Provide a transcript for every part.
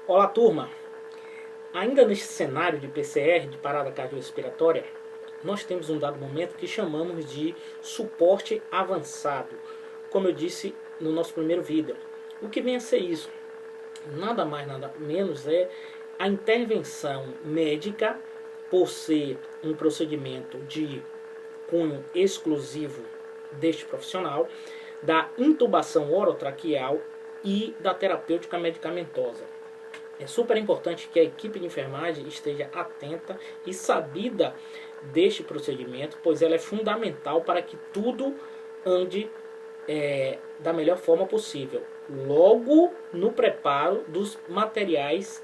Olá, turma! Ainda neste cenário de PCR, de parada cardiorrespiratória, nós temos um dado momento que chamamos de suporte avançado, como eu disse no nosso primeiro vídeo. O que vem a ser isso? Nada mais, nada menos é a intervenção médica, por ser um procedimento de cunho exclusivo deste profissional, da intubação orotraqueal e da terapêutica medicamentosa. É super importante que a equipe de enfermagem esteja atenta e sabida deste procedimento, pois ela é fundamental para que tudo ande da melhor forma possível. Logo no preparo dos materiais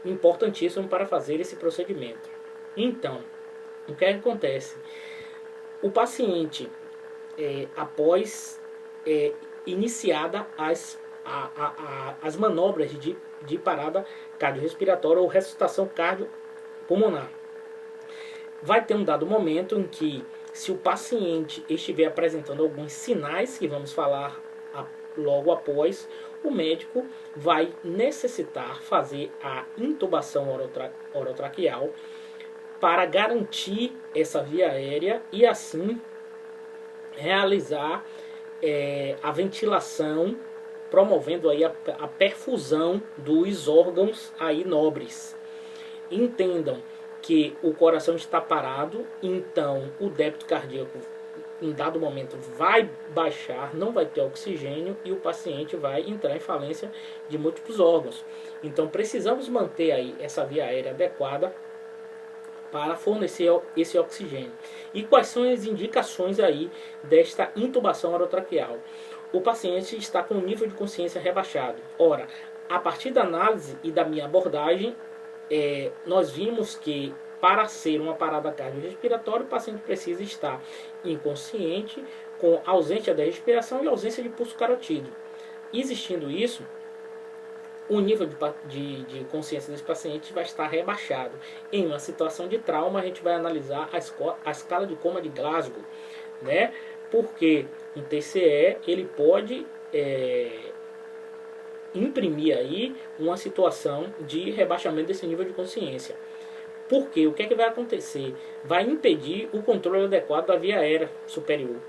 importantíssimos para fazer esse procedimento. Então, o que acontece? O paciente, após iniciada as manobras de parada cardiorrespiratória ou ressuscitação cardiopulmonar, vai ter um dado momento em que, se o paciente estiver apresentando alguns sinais que vamos falar logo após, o médico vai necessitar fazer a intubação orotraqueal para garantir essa via aérea e assim realizar a ventilação, promovendo aí a perfusão dos órgãos aí nobres. Entendam que o coração está parado, então o débito cardíaco em dado momento vai baixar, não vai ter oxigênio e o paciente vai entrar em falência de múltiplos órgãos. Então precisamos manter aí essa via aérea adequada para fornecer esse oxigênio. E quais são as indicações aí desta intubação orotraqueal? O paciente está com o nível de consciência rebaixado. Ora, a partir da análise e da minha abordagem, nós vimos que para ser uma parada cardiorrespiratória, o paciente precisa estar inconsciente, com ausência da respiração e ausência de pulso carotídeo. Existindo isso, o nível de consciência desse paciente vai estar rebaixado. Em uma situação de trauma, a gente vai analisar a escala de coma de Glasgow, né? Porque um TCE ele pode imprimir aí uma situação de rebaixamento desse nível de consciência. Porque o que é que vai acontecer? Vai impedir o controle adequado da via aérea superior.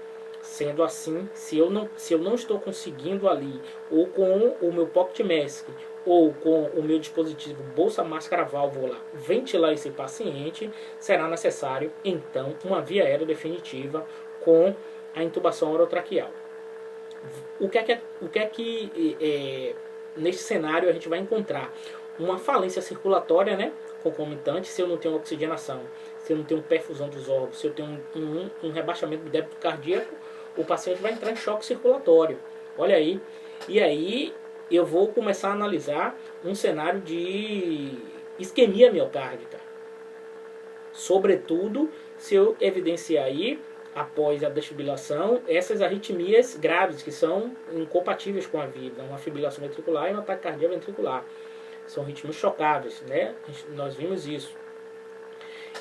Sendo assim, se eu não estou conseguindo ali, ou com o meu pocket mask, ou com o meu dispositivo bolsa máscara válvula, ventilar esse paciente, será necessário então uma via aérea definitiva com a intubação orotraqueal. O que é que neste cenário a gente vai encontrar? Uma falência circulatória, né, concomitante, se eu não tenho oxigenação, se eu não tenho perfusão dos órgãos, se eu tenho um rebaixamento do débito cardíaco, o paciente vai entrar em choque circulatório. Olha aí. E aí eu vou começar a analisar um cenário de isquemia miocárdica. Sobretudo se eu evidenciar aí, após a desfibrilação, essas arritmias graves que são incompatíveis com a vida, uma fibrilação ventricular e um ataque cardíaco ventricular. São ritmos chocáveis, né? Nós vimos isso.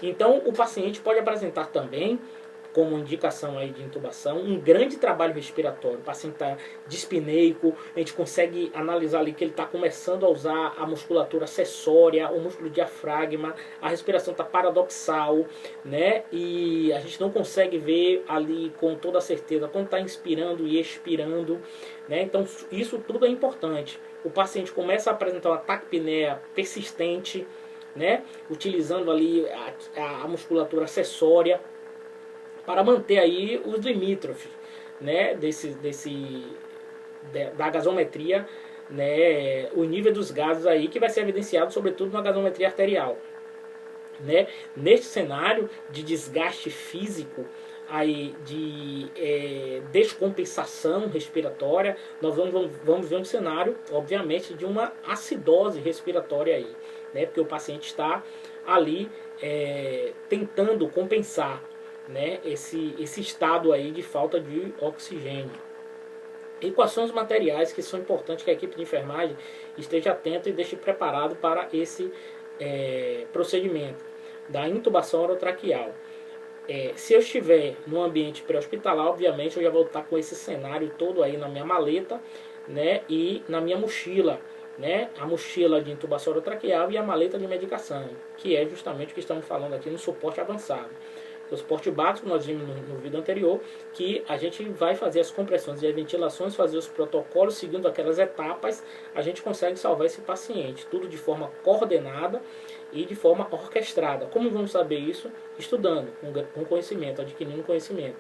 Então, o paciente pode apresentar também, como indicação aí de intubação, um grande trabalho respiratório. O paciente está dispneico, a gente consegue analisar ali que ele está começando a usar a musculatura acessória, o músculo diafragma, a respiração está paradoxal, né? E a gente não consegue ver ali com toda certeza quando está inspirando e expirando, né? Então, isso tudo é importante. O paciente começa a apresentar uma taquipneia persistente, né? Utilizando ali a musculatura acessória para manter aí os limítrofes, né? Da gasometria, né? O nível dos gases aí que vai ser evidenciado sobretudo na gasometria arterial, né? Neste cenário de desgaste físico, aí de descompensação respiratória, nós vamos ver um cenário, obviamente, de uma acidose respiratória aí, né? Porque o paciente está ali tentando compensar, né, esse estado aí de falta de oxigênio. E quais são os materiais que são importantes que a equipe de enfermagem esteja atenta e deixe preparado para esse procedimento da intubação orotraqueal? Se eu estiver no ambiente pré-hospitalar, obviamente eu já vou estar com esse cenário todo aí na minha maleta, né, e na minha mochila, né, a mochila de intubação orotraqueal e a maleta de medicação, que é justamente o que estamos falando aqui no suporte avançado. O suporte básico, nós vimos no vídeo anterior, que a gente vai fazer as compressões e as ventilações, fazer os protocolos, seguindo aquelas etapas, a gente consegue salvar esse paciente. Tudo de forma coordenada e de forma orquestrada. Como vamos saber isso? Estudando, com conhecimento, adquirindo conhecimento.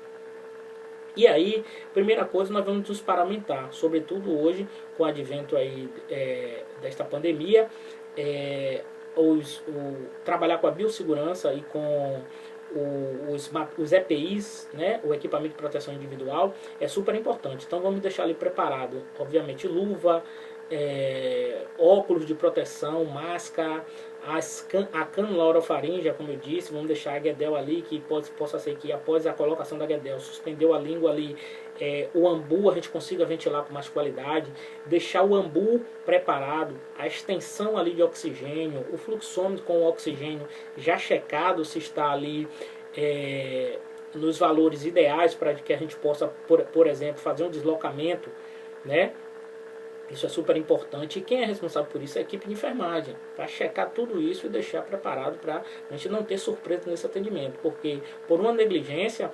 E aí, primeira coisa, nós vamos nos paramentar, sobretudo hoje, com o advento aí, desta pandemia, trabalhar com a biossegurança e com os EPIs, né, o equipamento de proteção individual, é super importante. Então vamos deixar ali preparado, obviamente, luva, óculos de proteção, máscara, a cânula orofaríngea, como eu disse, vamos deixar a guedel ali, que possa ser que após a colocação da guedel, suspendeu a língua ali, o ambu a gente consiga ventilar com mais qualidade, deixar o ambu preparado, a extensão ali de oxigênio, o fluxômetro com o oxigênio já checado se está ali nos valores ideais para que a gente possa, por exemplo, fazer um deslocamento, né? Isso é super importante. E quem é responsável por isso é a equipe de enfermagem, para checar tudo isso e deixar preparado para a gente não ter surpresa nesse atendimento. Porque por uma negligência,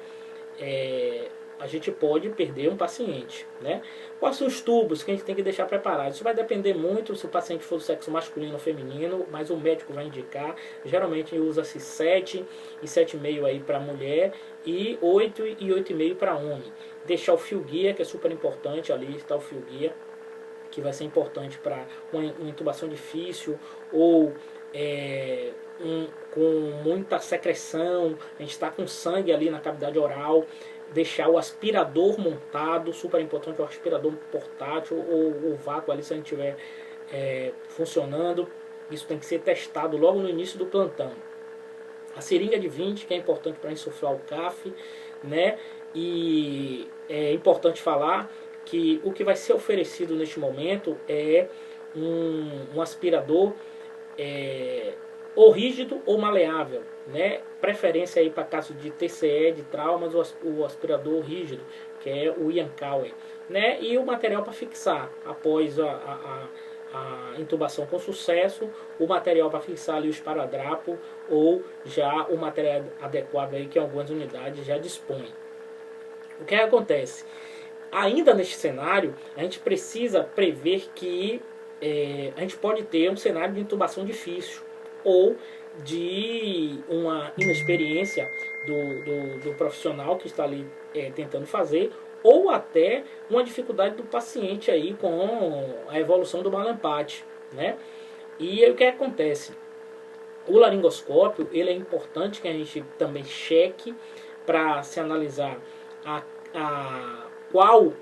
a gente pode perder um paciente, né? Quais são os tubos que a gente tem que deixar preparados? Isso vai depender muito se o paciente for do sexo masculino ou feminino, mas o médico vai indicar. Geralmente usa-se 7 e 7,5 aí para mulher e 8 e 8,5 para homem. Deixar o fio guia, que é super importante, ali está o fio guia, que vai ser importante para uma intubação difícil ou com muita secreção, a gente está com sangue ali na cavidade oral, deixar o aspirador montado, super importante, o aspirador portátil ou o vácuo ali se a gente estiver funcionando, isso tem que ser testado logo no início do plantão. A seringa de 20, que é importante para insuflar o CAF, né? E é importante falar que o que vai ser oferecido neste momento é um aspirador ou rígido ou maleável, né? Preferência aí para casos de TCE, de traumas, o aspirador rígido, que é o Yankauer, né? E o material para fixar após a intubação com sucesso, o material para fixar ali o esparadrapo ou já o material adequado aí que algumas unidades já dispõem. O que acontece? Ainda neste cenário, a gente precisa prever que a gente pode ter um cenário de intubação difícil ou de uma inexperiência do profissional que está ali tentando fazer, ou até uma dificuldade do paciente aí com a evolução do malampate, né? E aí o que acontece? O laringoscópio, ele é importante que a gente também cheque para se analisar qual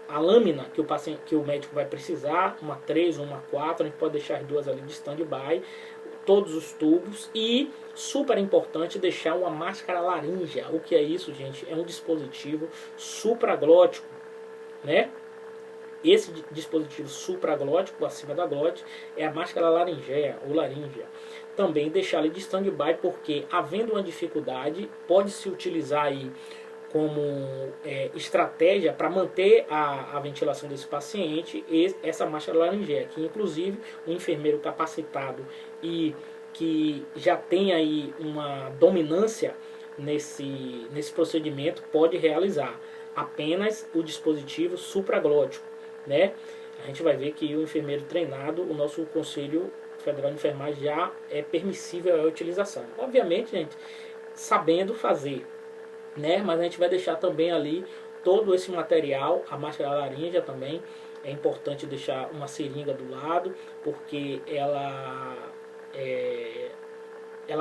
a lâmina que o paciente, que o médico vai precisar, uma 3 ou uma 4, a gente pode deixar as duas ali de stand-by, todos os tubos, e super importante deixar uma máscara laríngea. O que é isso, gente? É um dispositivo supraglótico, né? Esse dispositivo supraglótico, acima da glote, é a máscara laringea ou laríngea. Também deixar ele de stand-by, porque havendo uma dificuldade, pode-se utilizar aí como estratégia para manter a ventilação desse paciente essa máscara laringea, que inclusive um enfermeiro capacitado e que já tem aí uma dominância nesse procedimento pode realizar apenas o dispositivo supraglótico, né? A gente vai ver que o enfermeiro treinado, o nosso Conselho Federal de Enfermagem já é permissível a utilização. Obviamente, gente, sabendo fazer, né? Mas a gente vai deixar também ali todo esse material, a máscara laríngea também. É importante deixar uma seringa do lado, porque ela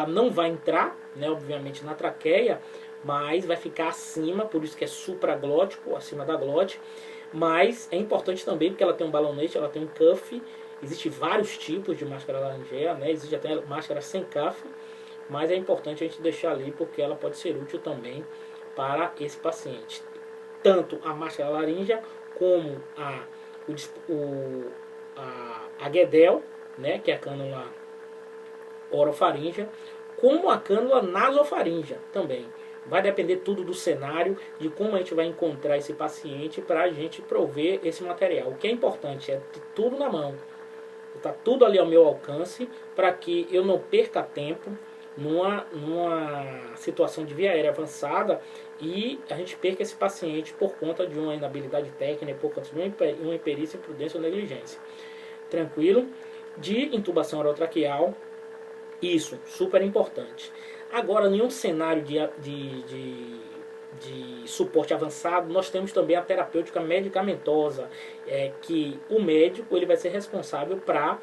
não vai entrar, né, obviamente, na traqueia, mas vai ficar acima, por isso que é supraglótico, acima da glote. Mas é importante também porque ela tem um balonete, ela tem um cuff. Existem vários tipos de máscara laringea, né? Existe até máscara sem cuff, mas é importante a gente deixar ali porque ela pode ser útil também para esse paciente. Tanto a máscara laríngea como a guedel, né, que é a cânula orofaríngea, como a cânula nasofaríngea também. Vai depender tudo do cenário, de como a gente vai encontrar esse paciente para a gente prover esse material. O que é importante é tudo na mão, Está tudo ali ao meu alcance para que eu não perca tempo numa situação de via aérea avançada e a gente perca esse paciente por conta de uma inabilidade técnica, por conta de uma imperícia, imprudência ou negligência. Tranquilo? De intubação orotraqueal, isso, super importante. Agora, em um cenário de suporte avançado, nós temos também a terapêutica medicamentosa, que o médico ele vai ser responsável para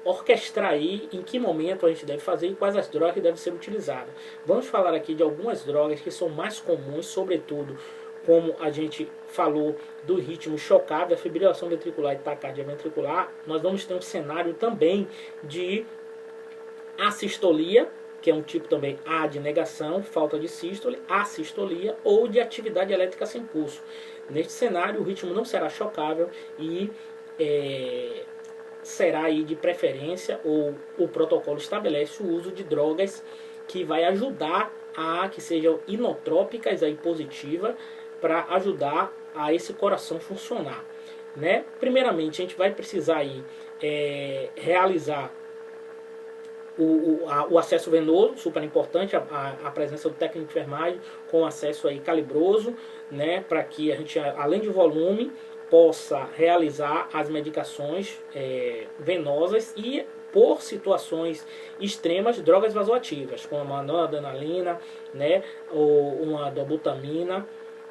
orquestrar aí em que momento a gente deve fazer e quais as drogas que devem ser utilizadas. Vamos falar aqui de algumas drogas que são mais comuns, sobretudo como a gente falou do ritmo chocável, a fibrilação ventricular e taquicardia ventricular. Nós vamos ter um cenário também de assistolia, que é um tipo também A de negação, falta de sístole, assistolia ou de atividade elétrica sem pulso. Neste cenário o ritmo não será chocável e será aí de preferência, ou o protocolo estabelece o uso de drogas que vai ajudar a que sejam inotrópicas aí positiva para ajudar a esse coração funcionar, né? Primeiramente a gente vai precisar aí realizar o acesso venoso, super importante, a presença do técnico de enfermagem com acesso aí calibroso, né, para que a gente, além de volume, possa realizar as medicações venosas e, por situações extremas, drogas vasoativas, como a noradrenalina, né, ou uma dobutamina,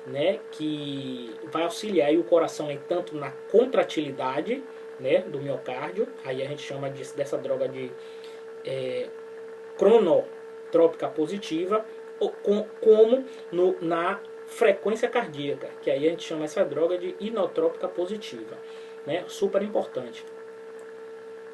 né, que vai auxiliar aí o coração aí, tanto na contratilidade, né, do miocárdio, aí a gente chama dessa droga de cronotrópica positiva, como na frequência cardíaca, que aí a gente chama essa droga de inotrópica positiva, né? Super importante.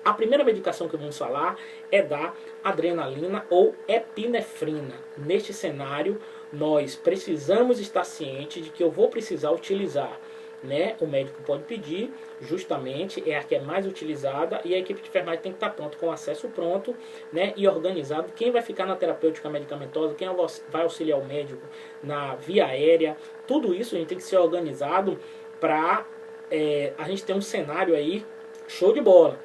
A primeira medicação que vamos falar é da adrenalina ou epinefrina. Neste cenário, nós precisamos estar cientes de que eu vou precisar utilizar, né? O médico pode pedir, justamente, é a que é mais utilizada, e a equipe de enfermagem tem que estar pronto, com acesso pronto, né? E organizado. Quem vai ficar na terapêutica medicamentosa, quem vai auxiliar o médico na via aérea, tudo isso a gente tem que ser organizado para a gente ter um cenário aí show de bola,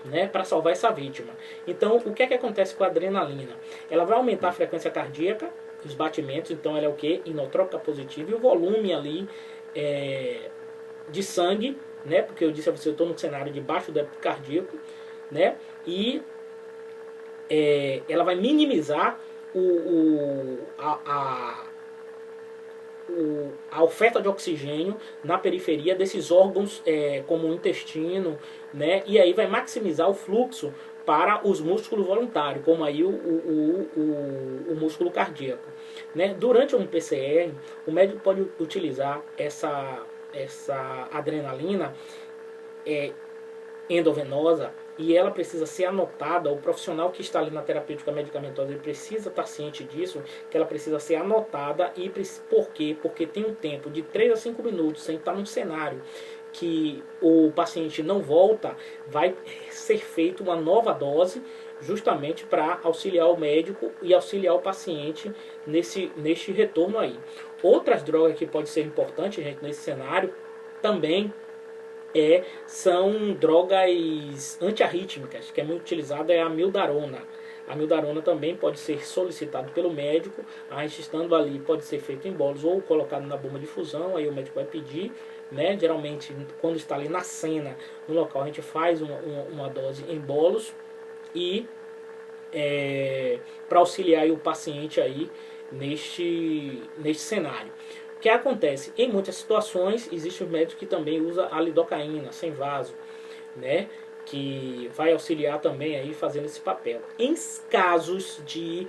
né, para salvar essa vítima. Então, o que é que acontece com a adrenalina? Ela vai aumentar a frequência cardíaca, os batimentos, então ela é o que? Inotrópica positiva, e o volume ali de sangue, né, porque eu disse a você, eu estou num cenário de baixo débito cardíaco, né, e ela vai minimizar a oferta de oxigênio na periferia desses órgãos, como o intestino, né, e aí vai maximizar o fluxo para os músculos voluntários, como aí o músculo cardíaco, né. Durante um PCR, o médico pode utilizar essa adrenalina endovenosa, e ela precisa ser anotada. O profissional que está ali na terapêutica medicamentosa, ele precisa estar ciente disso, que ela precisa ser anotada. E por quê? Porque tem um tempo de 3 a 5 minutos sem estar num cenário que o paciente não volta, vai ser feita uma nova dose, justamente para auxiliar o médico e auxiliar o paciente neste retorno aí. Outras drogas que podem ser importantes, gente, nesse cenário também são drogas antiarrítmicas, que é muito utilizada, é a amiodarona. A amiodarona também pode ser solicitado pelo médico, a gente estando ali pode ser feito em bolos ou colocado na bomba de fusão, aí o médico vai pedir, né? Geralmente quando está ali na cena, no local, a gente faz uma dose em bolos e para auxiliar aí o paciente aí neste cenário. O que acontece? Em muitas situações, existem os médicos que também usam a lidocaína sem vaso, né? Que vai auxiliar também aí fazendo esse papel. Em casos de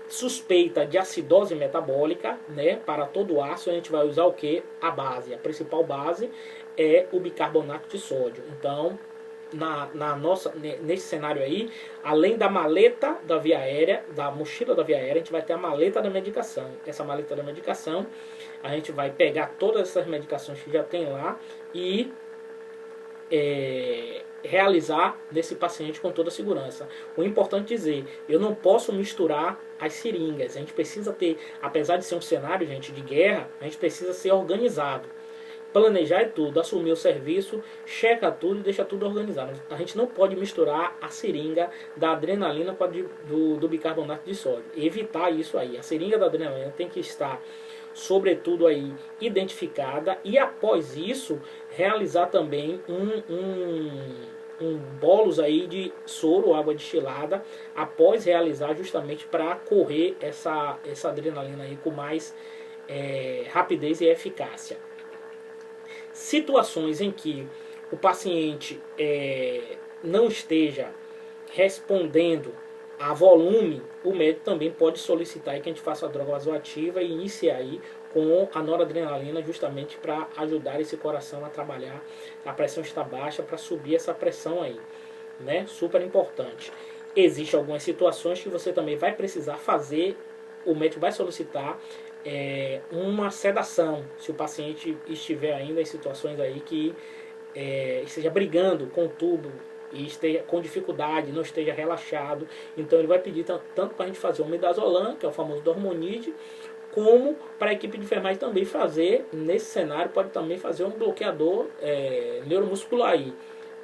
suspeita de acidose metabólica, né? Para todo o ácido, a gente vai usar o que? A base. A principal base é o bicarbonato de sódio. Então, nesse cenário aí, além da maleta da via aérea, da mochila da via aérea, a gente vai ter a maleta da medicação. Essa maleta da medicação, a gente vai pegar todas essas medicações que já tem lá e realizar nesse paciente com toda a segurança. O importante dizer, eu não posso misturar as seringas. A gente precisa ter, apesar de ser um cenário, gente, de guerra, a gente precisa ser organizado. planejar tudo, assumir o serviço, checa tudo e deixa tudo organizado. A gente não pode misturar a seringa da adrenalina com a do bicarbonato de sódio. Evitar isso aí. A seringa da adrenalina tem que estar, sobretudo, aí identificada, e após isso realizar também um bolos aí de soro, água destilada, após realizar, justamente para correr essa adrenalina aí com mais rapidez e eficácia. Situações em que o paciente não esteja respondendo a volume, o médico também pode solicitar que a gente faça a droga vasoativa e iniciar aí com a noradrenalina, justamente para ajudar esse coração a trabalhar. A pressão está baixa, para subir essa pressão aí, né? Super importante. Existem algumas situações que você também vai precisar fazer, o médico vai solicitar uma sedação, se o paciente estiver ainda em situações aí que esteja brigando com o tubo e esteja com dificuldade, não esteja relaxado. Então ele vai pedir tanto para a gente fazer o midazolam, que é o famoso dormonide, como para a equipe de enfermagem também fazer, nesse cenário, pode também fazer um bloqueador neuromuscular aí,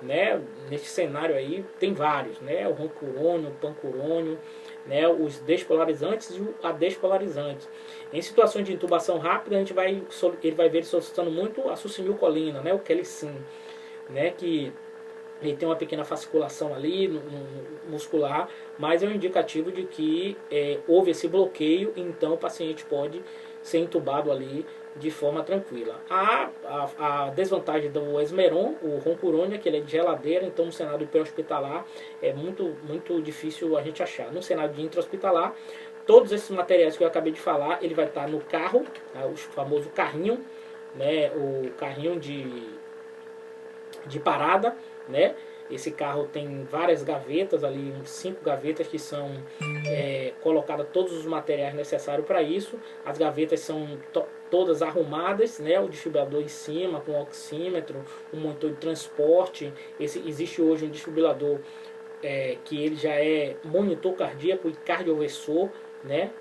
né? Nesse cenário aí tem vários, né? O roncurônio, o pancurônio, né? Os despolarizantes e o adespolarizante. Em situações de intubação rápida, ele vai ver ele solicitando muito a succinilcolina, né? O Kelicin, né? Que ele tem uma pequena fasciculação ali no muscular, mas é um indicativo de que houve esse bloqueio, então o paciente pode ser intubado ali de forma tranquila. A desvantagem do Esmeron, o roncurônio, é que ele é de geladeira, então no cenário pré-hospitalar é muito difícil a gente achar. No cenário de intra-hospitalar, todos esses materiais que eu acabei de falar, ele vai estar no carro, o famoso carrinho, né, o carrinho de parada, né? Esse carro tem várias gavetas ali, 5 gavetas que são colocadas todos os materiais necessários para isso. As gavetas são todas arrumadas, né? O desfibrilador em cima, com oxímetro, um monitor de transporte. Existe hoje um desfibrilador que ele já é monitor cardíaco e cardioversor, né?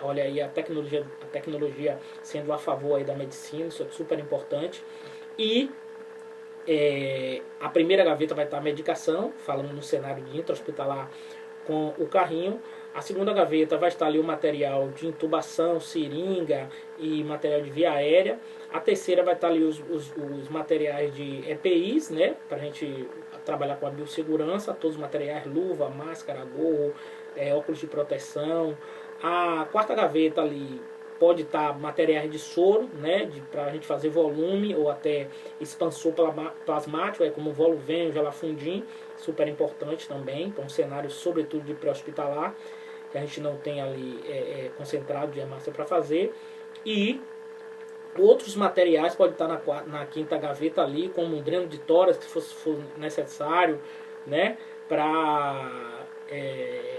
Olha aí a tecnologia sendo a favor aí da medicina, isso é super importante. E a primeira gaveta vai estar a medicação, falando no cenário de intra-hospitalar com o carrinho. A segunda gaveta vai estar ali o material de intubação, seringa e material de via aérea. A terceira vai estar ali os materiais de EPIs, né, para a gente trabalhar com a biossegurança, todos os materiais, luva, máscara, gorro, óculos de proteção. A quarta gaveta ali pode estar materiais de soro, né, para a gente fazer volume ou até expansor plasmático, como o Voluven, o Gelafundin, super importante também, para um cenário sobretudo de pré-hospitalar, que a gente não tem ali concentrado de hemácia para fazer. E outros materiais podem estar na quinta gaveta ali, como um dreno de tórax, se for necessário, né, para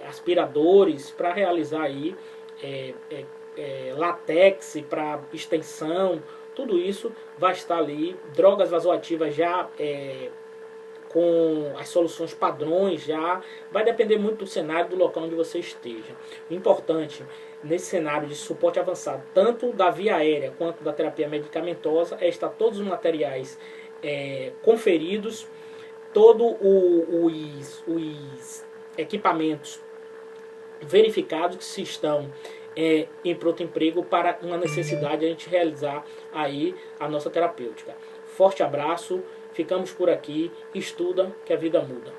aspiradores, para realizar aí látex para extensão, tudo isso vai estar ali. Drogas vasoativas já com as soluções padrões, já vai depender muito do cenário, do local onde você esteja. O importante nesse cenário de suporte avançado, tanto da via aérea quanto da terapia medicamentosa, é estar todos os materiais conferidos, todos os equipamentos verificados que se estão em pronto emprego para uma necessidade de a gente realizar aí a nossa terapêutica. Forte abraço, ficamos por aqui, estuda que a vida muda.